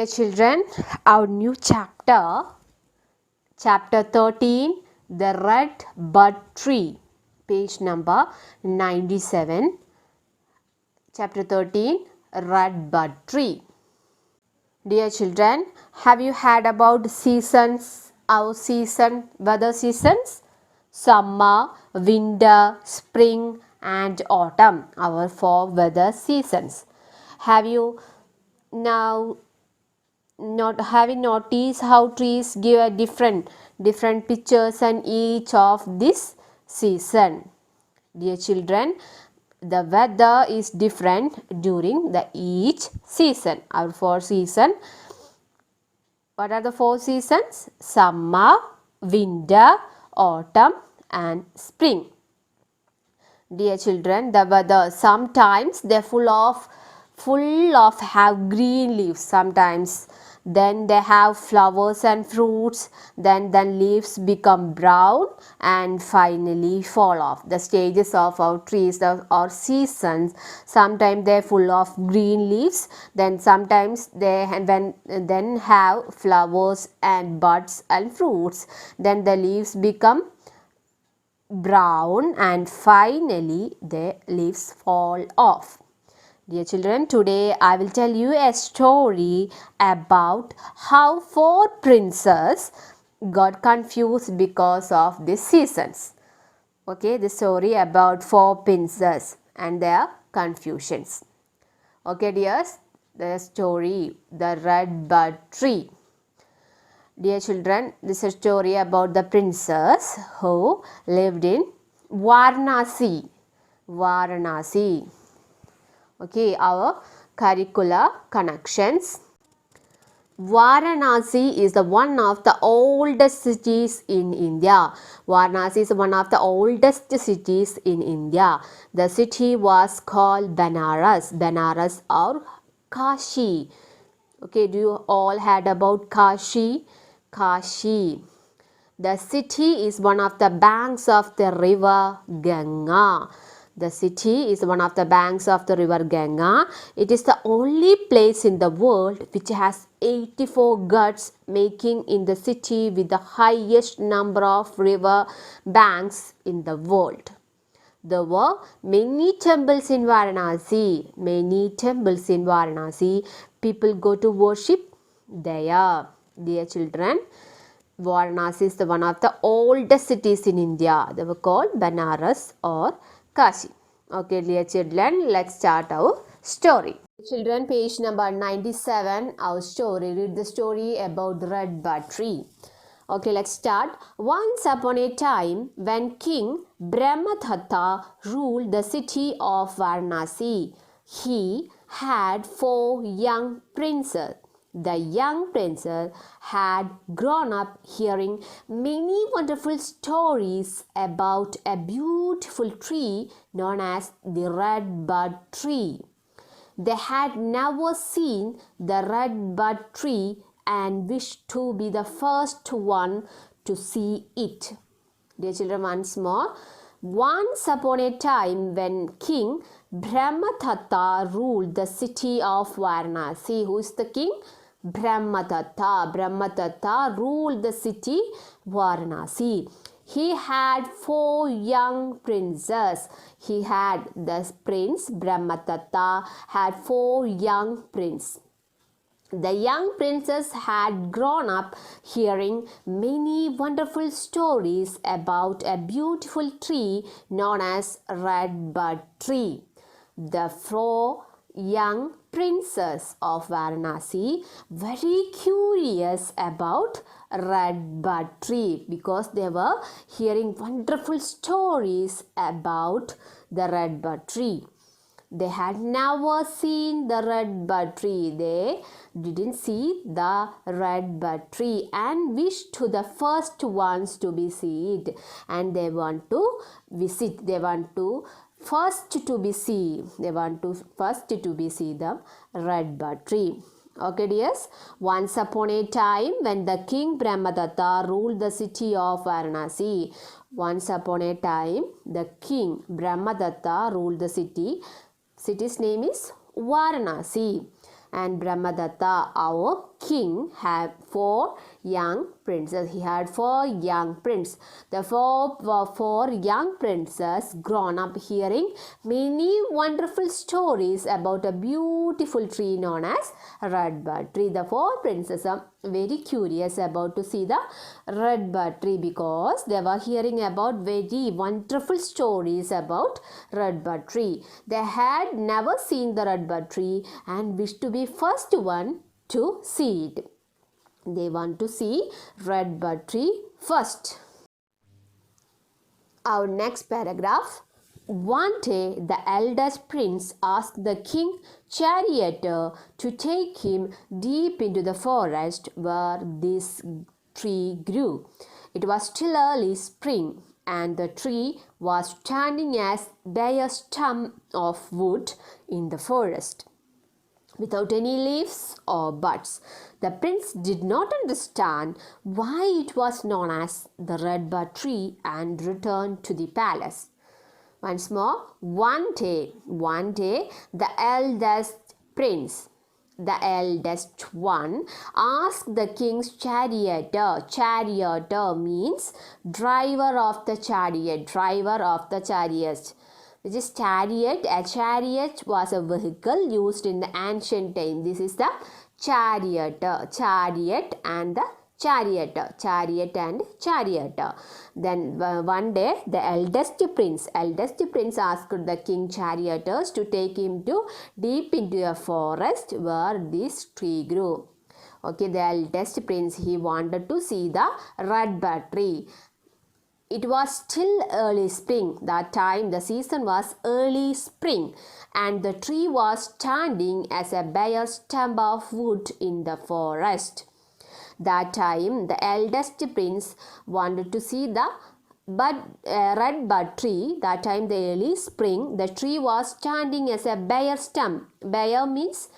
children, our new chapter 13, The Red Bud Tree, page number 97. Chapter 13, Red Bud Tree. Dear children, have you heard about seasons, our weather seasons? Summer, winter, spring and autumn, our 4 weather seasons. Have you noticed how trees give a different pictures and each of this season? Dear children, the weather is different during the each season. Our 4 seasons. What are the 4 seasons? Summer, winter, autumn and spring. Dear children, the weather sometimes they're full of have green leaves, sometimes then they have flowers and fruits, then leaves become brown and finally fall off. The stages of our trees or seasons, sometimes they're full of green leaves, then sometimes they then have flowers and buds and fruits, then the leaves become brown and finally the leaves fall off. Dear children, today I will tell you a story about how 4 princes got confused because of these seasons. Okay, the story about 4 princes and their confusions. Okay dears, the story, the Red Bud Tree. Dear children, this is a story about the princess who lived in Varanasi. Varanasi. Okay, our curricular connections. Varanasi is one of the oldest cities in India. Varanasi is one of the oldest cities in India. The city was called Banaras. Banaras or Kashi. Okay, do you all heard about Kashi? Kashi. The city is one of the banks of the river Ganga. The city is one of the banks of the river Ganga. It is the only place in the world which has 84 ghats, making in the city with the highest number of river banks in the world. There were many temples in Varanasi. Many temples in Varanasi. People go to worship there. Dear children, Varanasi is one of the oldest cities in India. They were called Banaras or Kashi. Okay, dear children, let's start our story. Children, page number 97, our story. Read the story about the Red Bud Tree. Okay, let's start. Once upon a time, when King Brahmadatta ruled the city of Varanasi, he had 4 young princes. The young princes had grown up hearing many wonderful stories about a beautiful tree known as the Red Bud Tree. They had never seen the Red Bud Tree and wished to be the first one to see it. Dear children, once more. Once upon a time, when King Brahmadatta ruled the city of Varanasi. Who is the king? Brahmadatta. Brahmadatta ruled the city Varanasi. He had 4 young princes. He had the prince Brahmadatta had 4 young princes. The young princess had grown up hearing many wonderful stories about a beautiful tree known as Red Bud Tree. The 4 young princes of Varanasi very curious about Red Bud Tree because they were hearing wonderful stories about the Red Bud Tree. They had never seen the Red Bud Tree. They didn't see the Red Bud Tree and wished to the first ones to be see it. And they want to visit. They want to first to be see. They want to first to be see the Red Bud Tree. Okay dears, once upon a time when the King Brahmadatta ruled the city of Varanasi. Once upon a time the King Brahmadatta ruled the city. City's name is Varanasi. And Brahmadatta, our king had 4 young princes. He had 4 young princes. The four young princes grown up hearing many wonderful stories about a beautiful tree known as redbud tree. The 4 princes are very curious about to see the redbud tree because they were hearing about very wonderful stories about redbud tree. They had never seen the redbud tree and wished to be first one to see it. They want to see redbud tree first. Our next paragraph. One day the eldest prince asked the king charioteer to take him deep into the forest where this tree grew. It was still early spring and the tree was standing as bare stump of wood in the forest, without any leaves or buds. The prince did not understand why it was known as the redbud tree and returned to the palace. Once more, one day, the eldest prince, the eldest one, asked the king's charioteer. Charioteer means driver of the chariot, which is chariot. A chariot was a vehicle used in the ancient time. This is the chariot and the charioteer. Then one day the eldest prince asked the king charioteers to take him to deep into a forest where this tree grew. Okay, the eldest prince, he wanted to see the redbud tree. It was still early spring. That time the season was early spring and the tree was standing as a bare stump of wood in the forest. That time the eldest prince wanted to see the redbud tree. That time the early spring, the tree was standing as a bare stump. Bare means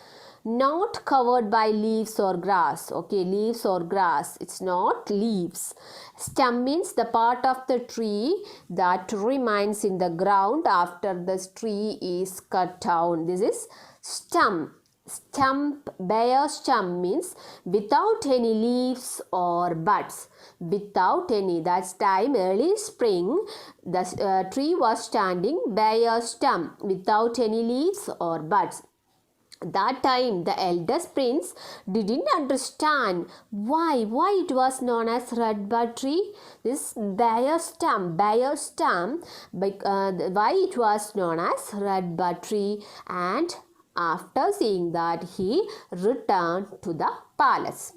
not covered by leaves or grass. Okay, leaves or grass, it's not leaves. Stump means the part of the tree that remains in the ground after the tree is cut down. This is stump. Bare stump means without any leaves or buds. Without any. That's time early spring. The tree was standing bare stump without any leaves or buds. That time the eldest prince didn't understand why it was known as redbud tree. This bare stump, why it was known as redbud tree, and after seeing that he returned to the palace.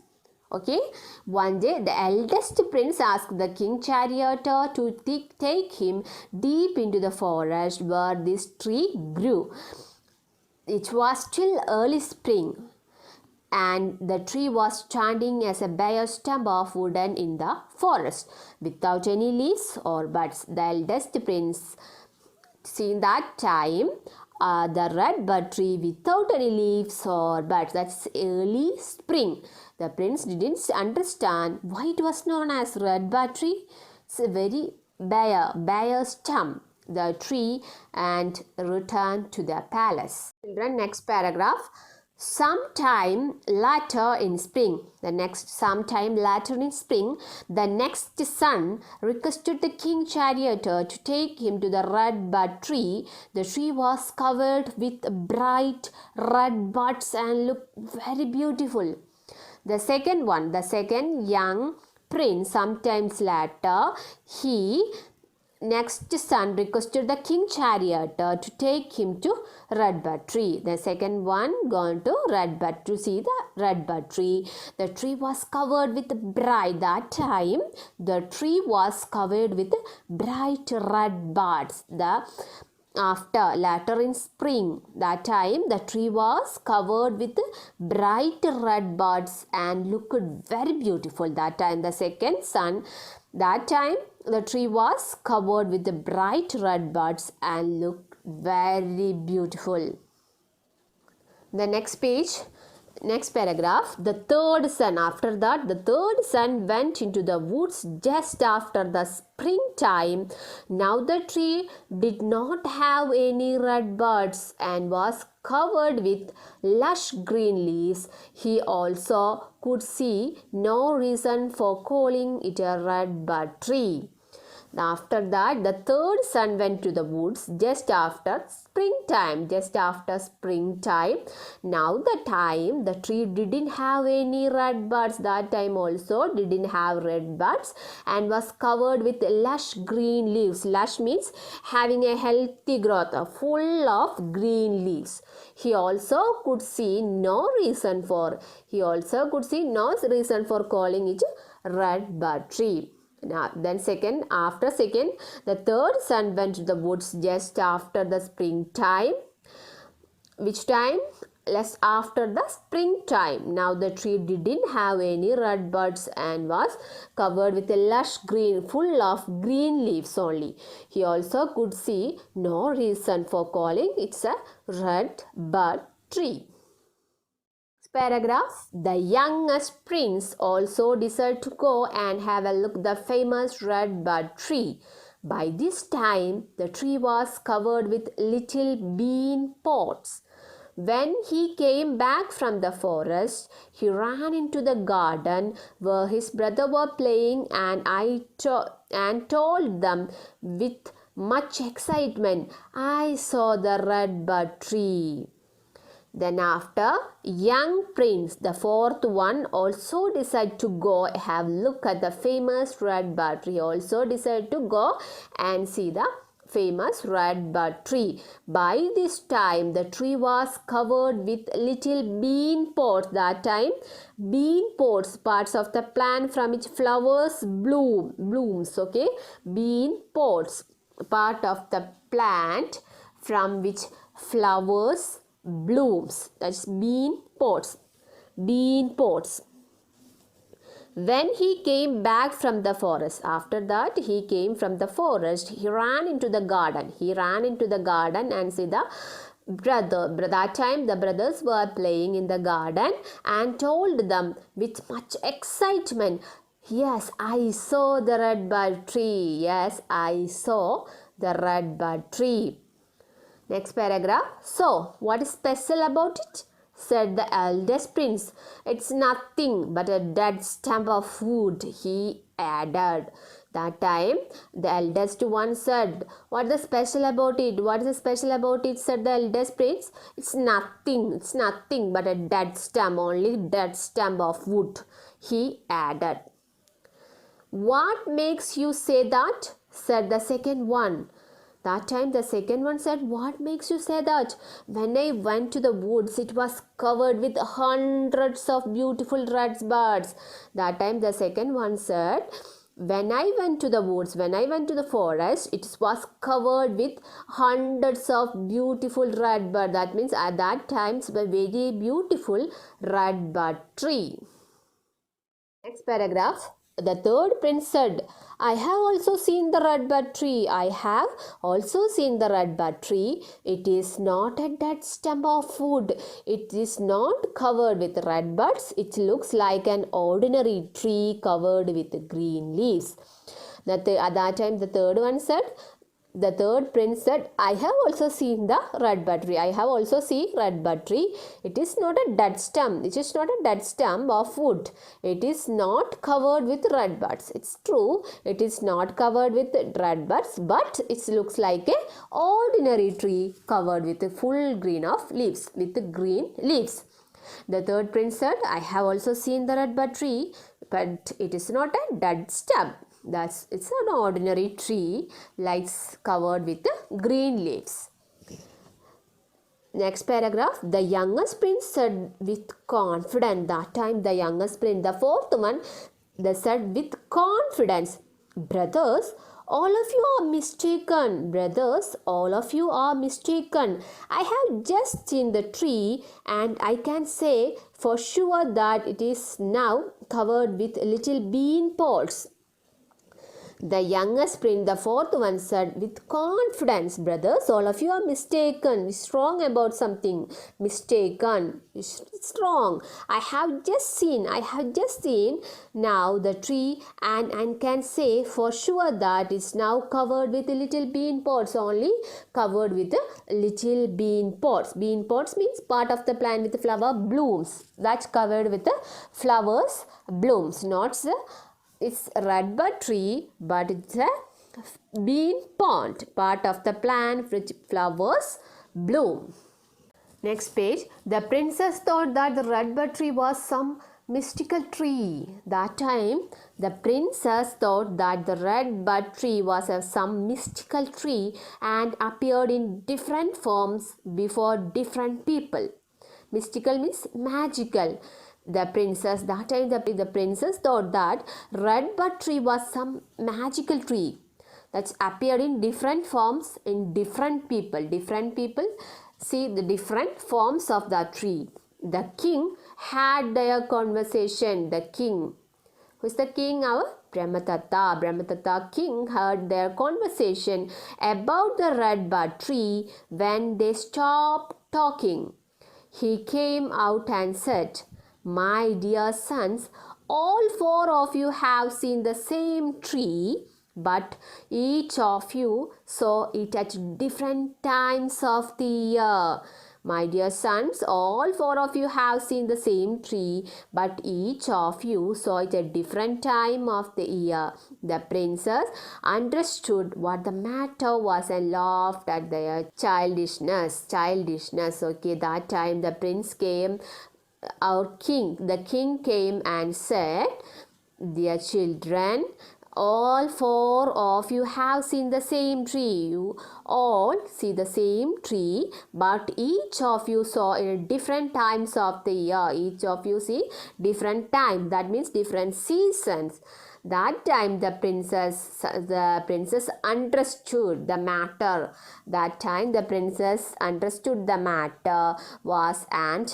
Okay, one day the eldest prince asked the king charioteer to take him deep into the forest where this tree grew. It was still early spring and the tree was standing as a bare stump of wood in the forest without any leaves or buds. The eldest prince seen that time the redbud tree without any leaves or buds. That's early spring. The prince didn't understand why it was known as redbud tree. It's a very bare stump, the tree, and returned to the palace. Children, next paragraph. Sometime later in spring, the next son requested the king charioteer to take him to the redbud tree. The tree was covered with bright red buds and looked very beautiful. The second young prince, sometimes later, next son requested the king charioteer to take him to redbud tree. The second one gone to redbud to see the redbud tree. The tree was covered with bright. That time the tree was covered with bright red buds. Later in spring, that time the tree was covered with bright red buds and looked very beautiful. That time the second son, that time the tree was covered with the bright red buds and looked very beautiful. The next page, Next paragraph. The third son. After that, the third son went into the woods just after the springtime. Now the tree did not have any red buds and was covered with lush green leaves. He also could see no reason for calling it a red bud tree. After that, the third son went to the woods just after springtime. Now the tree didn't have any red buds. That time also didn't have red buds and was covered with lush green leaves. Lush means having a healthy growth, full of green leaves. He also could see no reason for calling it red bud tree. Now, then after the third son went to the woods just after the springtime. Which time? Less after the springtime. Now the tree didn't have any red buds and was covered with a lush green, full of green leaves only. He also could see no reason for calling it a red bud tree. Paragraph. The youngest prince also decided to go and have a look at the famous red bud tree. By this time, the tree was covered with little bean pods. When he came back from the forest, he ran into the garden where his brother were playing and told them with much excitement, "I saw the red bud tree." Then after, young prince, the fourth one, also decided to go have look at the famous red bud tree. Also decided to go and see the famous red bud tree. By this time, the tree was covered with little bean pods. That time, bean pods, parts of the plant from which flowers blooms. Okay, bean pods, part of the plant from which flowers blooms. That's bean pods. When he came back from the forest, after that he came from the forest, he ran into the garden. And see the brother. That time the brothers were playing in the garden and told them with much excitement, "Yes, I saw the red bud tree. Yes, I saw the red bud tree." Next paragraph. "So, what is special about it?" said the eldest prince. "It's nothing but a dead stump of wood," he added. That time, the eldest one said, "What is special about it? Said the eldest prince. It's nothing but a dead stump, only dead stump of wood," he added. "What makes you say that?" said the second one. That time the second one said, "What makes you say that? When I went to the woods, it was covered with hundreds of beautiful red buds." That time the second one said, "When I went to the woods, when I went to the forest, it was covered with hundreds of beautiful red buds." That means at that time it was a very beautiful red bud tree. Next paragraph. The third prince said, "I have also seen the red bud tree. It is not a dead stump of wood. It is not covered with red buds. It looks like an ordinary tree covered with green leaves." At that time, the third prince said, "I have also seen the red bud tree. It is not a dead stump of wood. It is not covered with red buds. It's true, it is not covered with red buds, but it looks like a ordinary tree covered with a full green leaves. The third prince said, "I have also seen the red bud tree, but it is not a dead stump. It's an ordinary tree, like covered with green leaves." Next paragraph. The youngest prince said with confidence. That time the youngest prince, the fourth one, they said with confidence, "Brothers, all of you are mistaken. I have just seen the tree and I can say for sure that it is now covered with little bean pods." The youngest prince, the fourth one, said with confidence, brothers, all of you are mistaken, strong about something, mistaken, strong. I have just seen now the tree and can say for sure that it's now covered with little bean pods, only covered with little bean pods. Bean pods means part of the plant with flower blooms. That's covered with the flowers blooms, not the it's red bud tree, but it's a bean pond, part of the plant which flowers bloom. Next page, the princess thought that the red bud tree was some mystical tree. That time, the princess thought that the red bud tree was some mystical tree and appeared in different forms before different people. Mystical means magical. That time the princess thought that red bud tree was some magical tree that's appeared in different forms in different people. Different people see the different forms of the tree. The king had their conversation. The king. Who's the king? Our Brahmadatta. Brahmadatta king heard their conversation about the red bud tree when they stopped talking. He came out and said, "My dear sons, all four of you have seen the same tree, but each of you saw it at different times of the year." My dear sons, all four of you have seen the same tree, but each of you saw it at different time of the year. The princess understood what the matter was and laughed at their childishness. Okay, that time the prince came, the king came and said, "Dear children, all four of you have seen the same tree. You all see the same tree, but each of you saw in different times of the year. Each of you see different time. That means different seasons." That time the princess understood the matter. That time the princess understood the matter was, and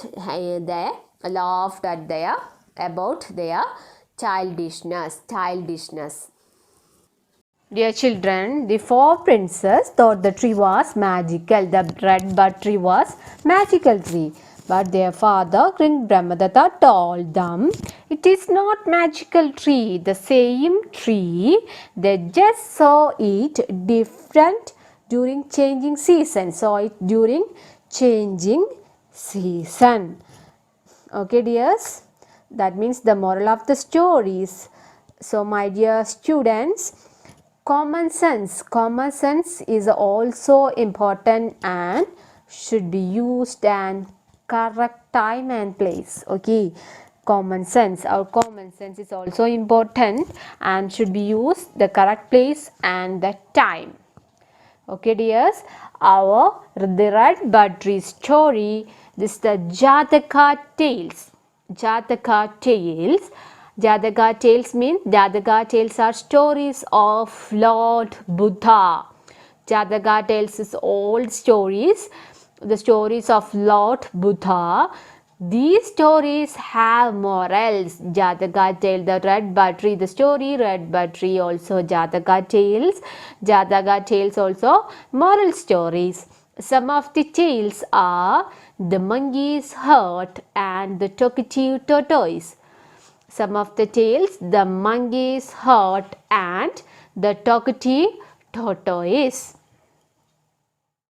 they laughed at about their childishness. Dear children, the four princes thought the tree was magical. The red bud tree was magical tree. But their father, King Brahmadatta, told them, "It is not magical tree. The same tree, they just saw it different during changing season." Saw it during changing season. Okay, dears. That means the moral of the stories. So, my dear students, common sense is also important and should be used and correct time and place. Okay, our common sense is also important and should be used the correct place and the time. Okay, dears, the red bud tree story, this is the Jataka tales. Jataka tales are stories of Lord Buddha. Jataka tales is old stories, the stories of Lord Buddha. These stories have morals. Jataka tale, the red bud tree, the story red bud tree, also Jataka tales. Jataka tales also moral stories. Some of the tales are the monkey's heart and the talkative tortoise. Some of the tales, the monkey's heart and the talkative tortoise.